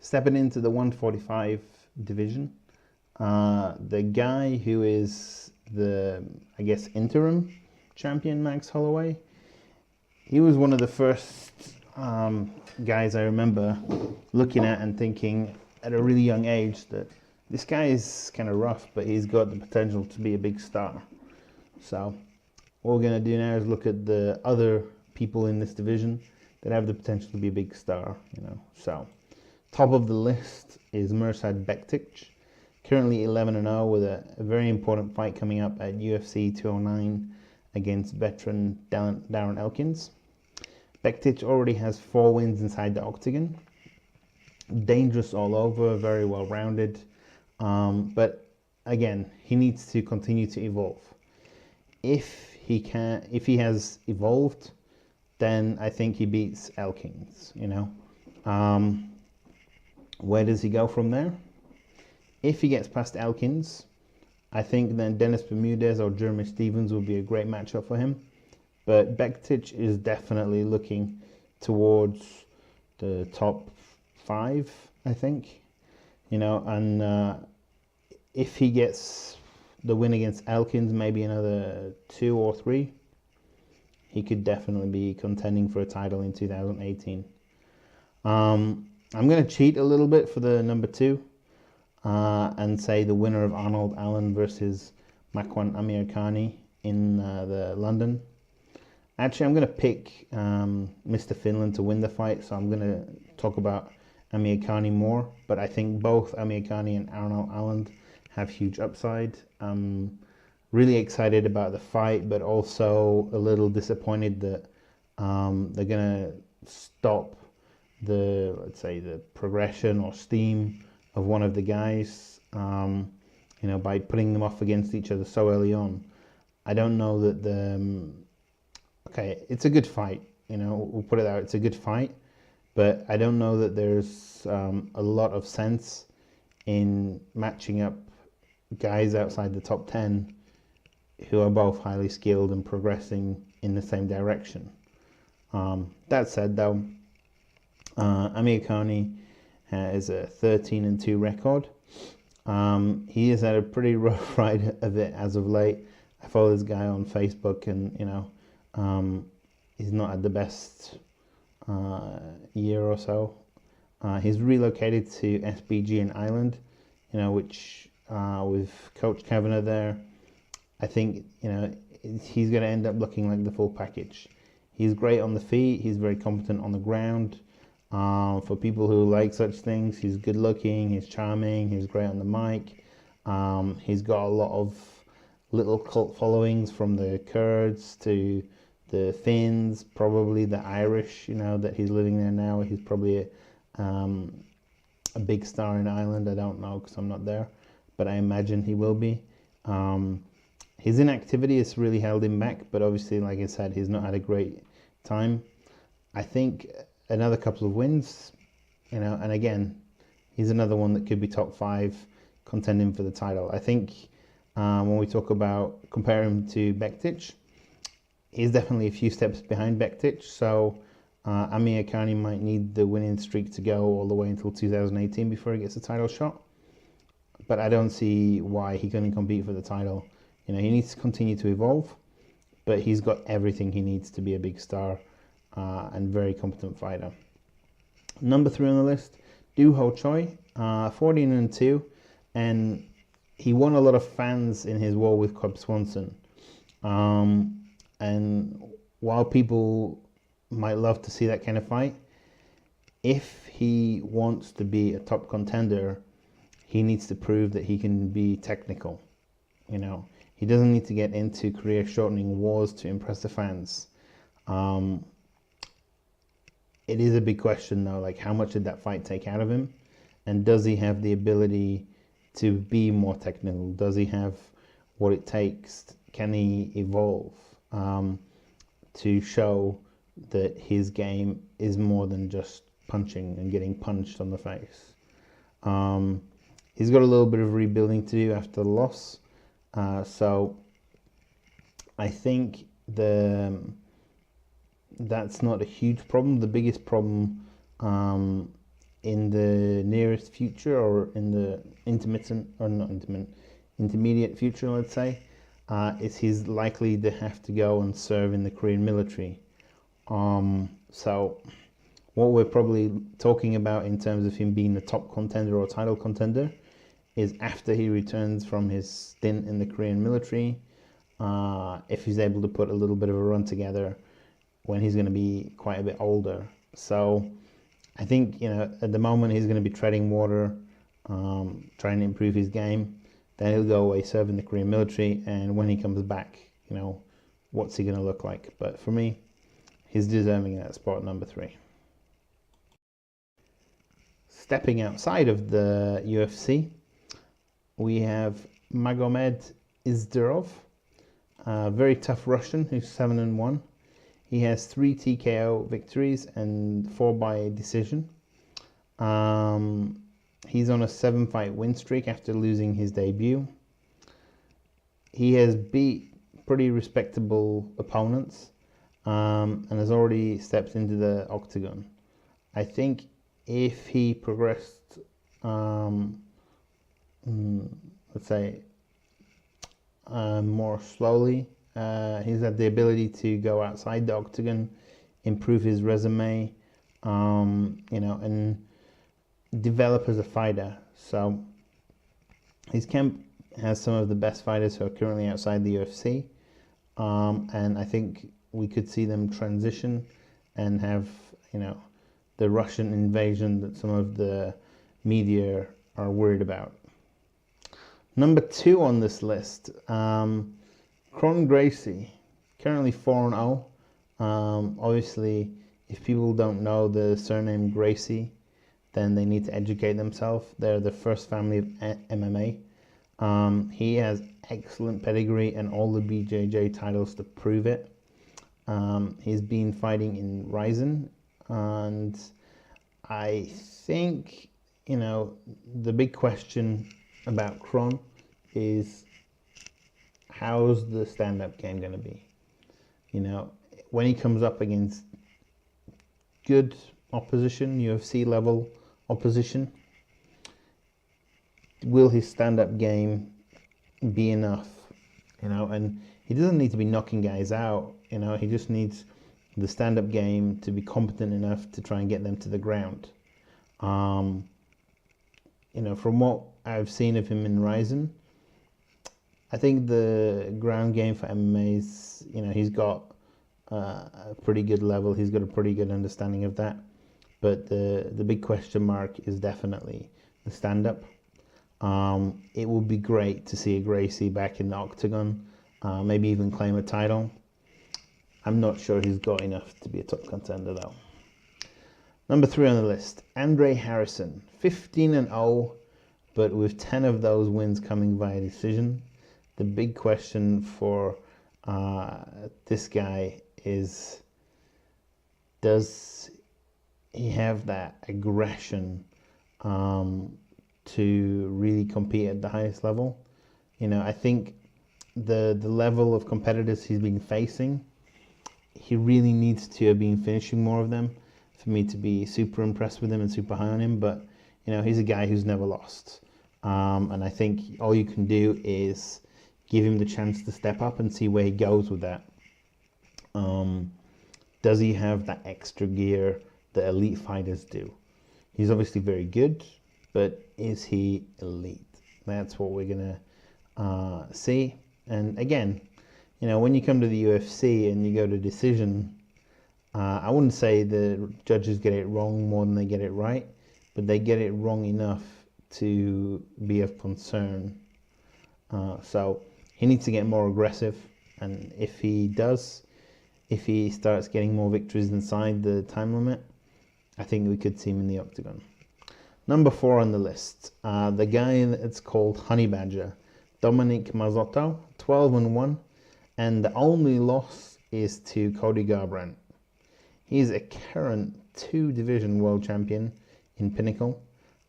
Stepping into the 145 division, the guy who is the, I guess, interim champion, Max Holloway, he was one of the first guys I remember looking at and thinking at a really young age that this guy is kind of rough, but he's got the potential to be a big star. So what we're going to do now is look at the other people in this division that have the potential to be a big star, So top of the list is Mirsad Bektic, currently 11-0 with a very important fight coming up at UFC 209 against veteran Darren Elkins. Bektic already has 4 wins inside the octagon. Dangerous all over, very well rounded. But again, he needs to continue to evolve. If he has evolved, then I think he beats Elkins, Where does he go from there? If he gets past Elkins, I think then Dennis Bermudez or Jeremy Stevens would be a great matchup for him. But Bektic is definitely looking towards the top 5, I think. And if he gets the win against Elkins, maybe another 2 or 3, he could definitely be contending for a title in 2018. I'm going to cheat a little bit for the number 2 and say the winner of Arnold Allen versus Makwan Amirkhani in the London. Actually, I'm going to pick Mr. Finland to win the fight, so I'm going to talk about Amirkhani more. But I think both Amirkhani and Arnold Allen have huge upside. I'm really excited about the fight, but also a little disappointed that they're going to stop the progression or steam of one of the guys, by putting them off against each other so early on. I don't know that it's a good fight, we'll put it out, it's a good fight, but I don't know that there's a lot of sense in matching up guys outside the top 10 who are both highly skilled and progressing in the same direction. That said, though, Amirkhani has a 13-2 record. He has had a pretty rough ride of it as of late. I follow this guy on Facebook, and he's not had the best year or so. He's relocated to SBG in Ireland, which with Coach Kavanagh there, I think he's going to end up looking like the full package. He's great on the feet. He's very competent on the ground. For people who like such things, he's good looking, he's charming, he's great on the mic. He's got a lot of little cult followings, from the Kurds to the Finns, probably the Irish, that he's living there now. He's probably a big star in Ireland. I don't know because I'm not there, but I imagine he will be. His inactivity has really held him back, but obviously, like I said, he's not had a great time. I think another couple of wins, and again, he's another one that could be top 5 contending for the title. I think when we talk about comparing him to Bektic, he's definitely a few steps behind Bektic, so Amirkhani might need the winning streak to go all the way until 2018 before he gets a title shot. But I don't see why he couldn't compete for the title. He needs to continue to evolve, but he's got everything he needs to be a big star and very competent fighter. Number 3 on the list, Doo Ho Choi, 14-2, and he won a lot of fans in his war with Cub Swanson. And while people might love to see that kind of fight, if he wants to be a top contender, he needs to prove that he can be technical. He doesn't need to get into career-shortening wars to impress the fans. It is a big question, though, like how much did that fight take out of him? And does he have the ability to be more technical? Does he have what it takes? Can he evolve to show that his game is more than just punching and getting punched on the face? He's got a little bit of rebuilding to do after the loss. So I think that's not a huge problem. The biggest problem in the nearest future, or in the intermediate future, let's say, is he's likely to have to go and serve in the Korean military. So what we're probably talking about in terms of him being the top contender or title contender is after he returns from his stint in the Korean military, if he's able to put a little bit of a run together when he's going to be quite a bit older. So I think, you know, at the moment he's going to be treading water, trying to improve his game. Then he'll go away, serve in the Korean military, and when he comes back, you know, what's he going to look like? But for me, he's deserving that spot, number 3. Stepping outside of the UFC, we have Magomed Izdirov, a very tough Russian who's 7-1. He has 3 TKO victories and 4 by decision. He's on a 7-fight win streak after losing his debut. He has beat pretty respectable opponents, and has already stepped into the octagon. I think if he progressed, let's say, more slowly, he's had the ability to go outside the octagon, improve his resume, you know, and develop as a fighter. So his camp has some of the best fighters who are currently outside the UFC, and I think we could see them transition and have, you know, the Russian invasion that some of the media are worried about. Number 2 on this list, Kron Gracie, currently 4-0. Obviously, if people don't know the surname Gracie, then they need to educate themselves. They're the first family of MMA. He has excellent pedigree and all the BJJ titles to prove it. He's been fighting in Ryzen, and I think, you know, the big question about Kron is, how's the stand-up game going to be? You know, when he comes up against good opposition, UFC level opposition, will his stand-up game be enough? You know, and he doesn't need to be knocking guys out, you know, he just needs the stand-up game to be competent enough to try and get them to the ground. You know, from what I've seen of him in Ryzen, I think the ground game for MMA is, you know, he's got a pretty good level. He's got a pretty good understanding of that. But the big question mark is definitely the stand-up. It would be great to see a Gracie back in the octagon, maybe even claim a title. I'm not sure he's got enough to be a top contender though. Number 3 on the list, Andre Harrison, 15-0, but with 10 of those wins coming via decision. The big question for this guy is, does he have that aggression to really compete at the highest level? You know, I think the level of competitors he's been facing, he really needs to have been finishing more of them for me to be super impressed with him and super high on him. But, you know, he's a guy who's never lost. And I think all you can do is give him the chance to step up and see where he goes with that. Does he have that extra gear that elite fighters do? He's obviously very good, but is he elite? That's what we're going to see. And again, you know, when you come to the UFC and you go to decision, I wouldn't say the judges get it wrong more than they get it right, but they get it wrong enough to be of concern. So he needs to get more aggressive, and if he does, if he starts getting more victories inside the time limit, I think we could see him in the octagon. Number 4 on the list, the guy that's called Honey Badger, Dominic Mazzotto, 12-1, and the only loss is to Cody Garbrandt. He's a current 2-division world champion in Pinnacle.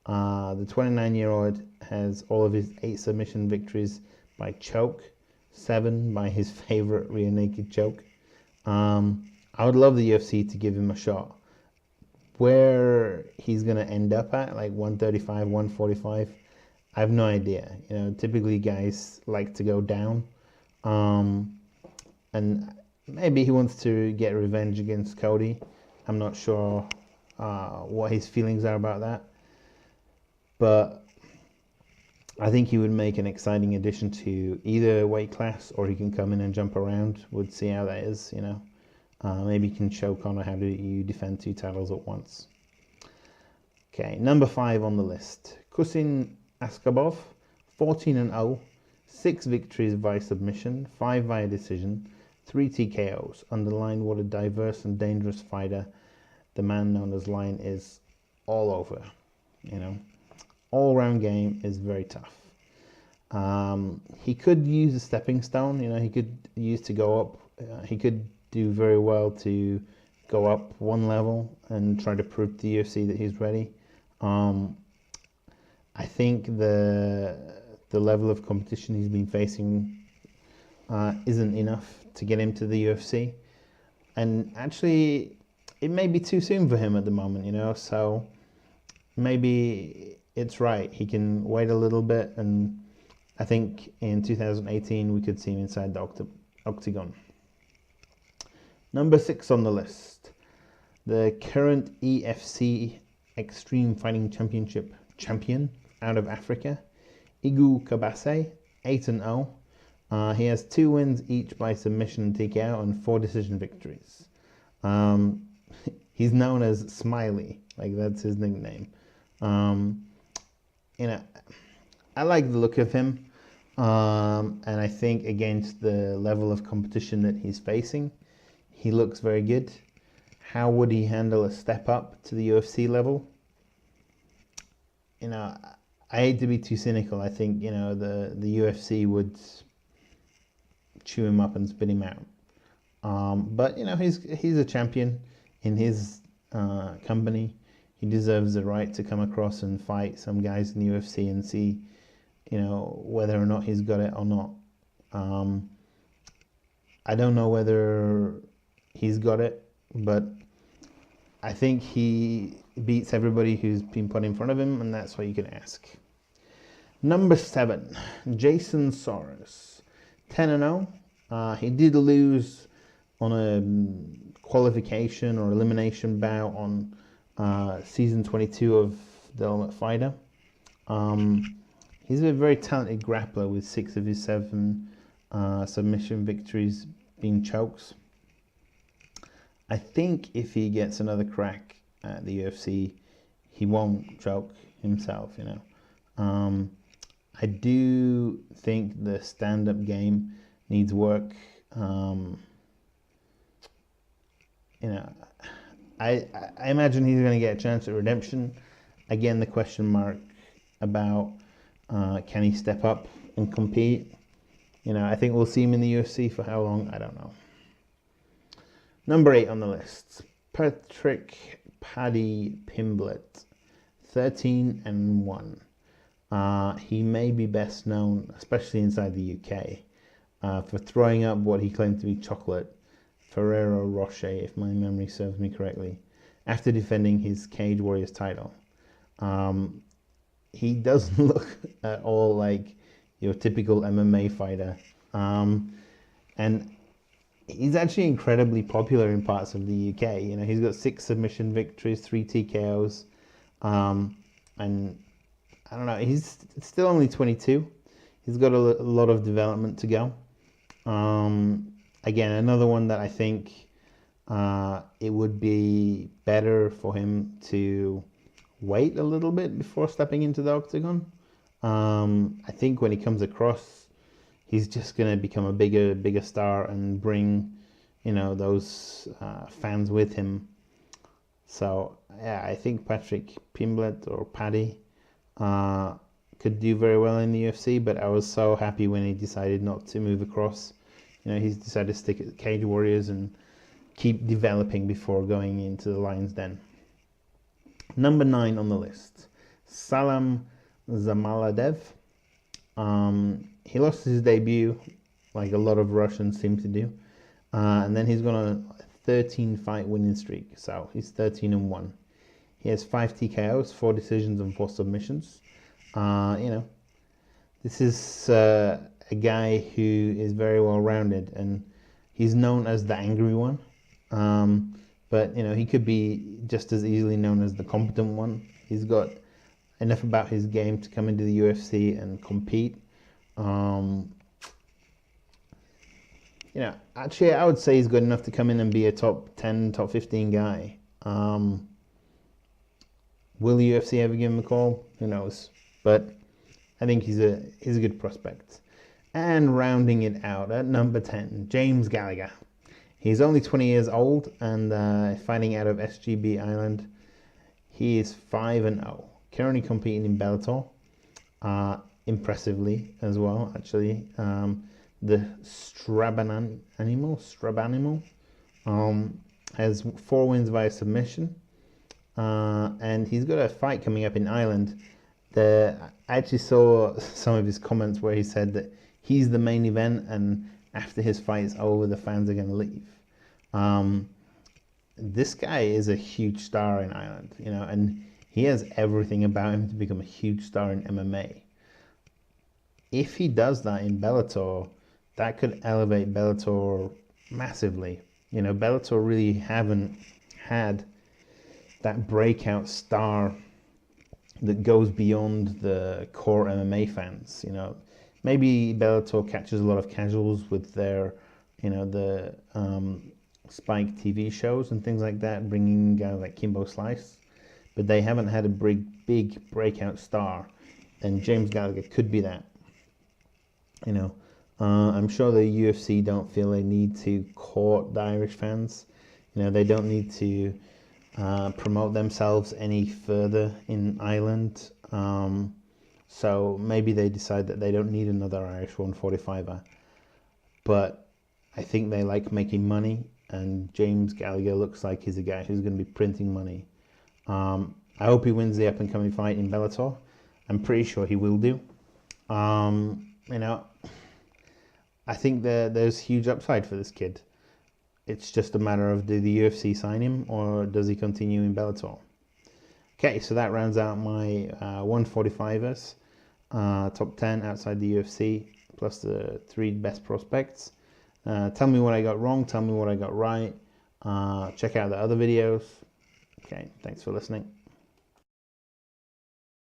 The 29-year-old has all of his 8 submission victories by choke, 7 by his favorite rear naked choke. I would love the UFC to give him a shot, Where he's going to end up at, like 135, 145, I have no idea. You know, typically guys like to go down. And maybe he wants to get revenge against Cody. I'm not sure what his feelings are about that. But I think he would make an exciting addition to either weight class, or he can come in and jump around. We'll see how that is, you know. Maybe he can show Conor how do you defend 2 titles at once. Okay, number 5 on the list. Kusin Askabov, 14-0, 6 victories via submission, 5 via decision, 3 TKOs. Underline what a diverse and dangerous fighter the man known as Lion is all over, you know. All-round game is very tough. He could use a stepping stone, you know, he could use to go up. He could do very well to go up 1 level and try to prove to the UFC that he's ready. I think the level of competition he's been facing isn't enough to get him to the UFC. And actually, it may be too soon for him at the moment, you know, so maybe it's right. He can wait a little bit, and I think in 2018 we could see him inside the octagon. Number 6 on the list, the current EFC Extreme Fighting Championship champion out of Africa, Igu Kabase, 8-0. He has 2 wins each by submission and TKO and 4 decision victories. He's known as Smiley, like that's his nickname. You know, I like the look of him, and I think against the level of competition that he's facing, he looks very good. How would he handle a step up to the UFC level? You know, I hate to be too cynical. I think, you know, the UFC would chew him up and spit him out. But, you know, he's a champion in his company. He deserves the right to come across and fight some guys in the UFC and see, you know, whether or not he's got it or not. I don't know whether he's got it, but I think he beats everybody who's been put in front of him, and that's what you can ask. Number 7, Jason Soros, 10-0. He did lose on a qualification or elimination bout on season 22 of The Ultimate Fighter. He's a very talented grappler with 6 of his 7 submission victories being chokes. I think if he gets another crack at the UFC, he won't choke himself, you know. I do think the stand-up game needs work. You know, I imagine he's going to get a chance at redemption. Again, the question mark about can he step up and compete? You know, I think we'll see him in the UFC for how long, I don't know. Number 8 on the list, Patrick Paddy Pimblett, 13-1. He may be best known, especially inside the UK, for throwing up what he claimed to be chocolate, Ferrero Rocher, if my memory serves me correctly, after defending his Cage Warriors title. He doesn't look at all like your typical MMA fighter. And he's actually incredibly popular in parts of the UK. You know, he's got 6 submission victories, 3 TKOs, and I don't know, he's still only 22. He's got a lot of development to go. Again, another one that I think it would be better for him to wait a little bit before stepping into the octagon. I think when he comes across, he's just going to become a bigger star and bring, you know, those fans with him. So yeah, I think Patrick Pimblett or Paddy could do very well in the UFC, but I was so happy when he decided not to move across. You know, he's decided to stick at Cage Warriors and keep developing before going into the Lion's Den. Number 9 on the list, Salam Zamaladev. He lost his debut, like a lot of Russians seem to do, and then he's gone on a 13-fight winning streak, so he's 13-1. He has 5 TKOs, 4 decisions, and 4 submissions. You know, this is a guy who is very well rounded, and he's known as the angry one. But you know, he could be just as easily known as the competent one. He's got enough about his game to come into the UFC and compete. You know, actually, I would say he's good enough to come in and be a top 10, top 15 guy. Will the UFC ever give him a call? Who knows? But I think he's a good prospect. And rounding it out at number 10, James Gallagher. He's only 20 years old and fighting out of SGB Island. He is 5-0. Currently competing in Bellator. Impressively as well, actually. The Strabanimal has 4 wins via submission. And he's got a fight coming up in Ireland. I actually saw some of his comments where he said that he's the main event, and after his fight's over, the fans are going to leave. This guy is a huge star in Ireland, you know, and he has everything about him to become a huge star in MMA. If he does that in Bellator, that could elevate Bellator massively. You know, Bellator really haven't had that breakout star that goes beyond the core MMA fans. You know, maybe Bellator catches a lot of casuals with their, you know, the Spike TV shows and things like that, bringing guys like Kimbo Slice, but they haven't had a big breakout star, and James Gallagher could be that. You know, I'm sure the UFC don't feel they need to court the Irish fans. You know, they don't need to promote themselves any further in Ireland. So maybe they decide that they don't need another Irish 145er. But I think they like making money, and James Gallagher looks like he's a guy who's going to be printing money. I hope he wins the up-and-coming fight in Bellator. I'm pretty sure he will do. You know, I think there's huge upside for this kid. It's just a matter of, do the UFC sign him, or does he continue in Bellator? Okay, so that rounds out my 145ers, top 10 outside the UFC, plus the 3 best prospects. Tell me what I got wrong, tell me what I got right. Check out the other videos. Okay, thanks for listening.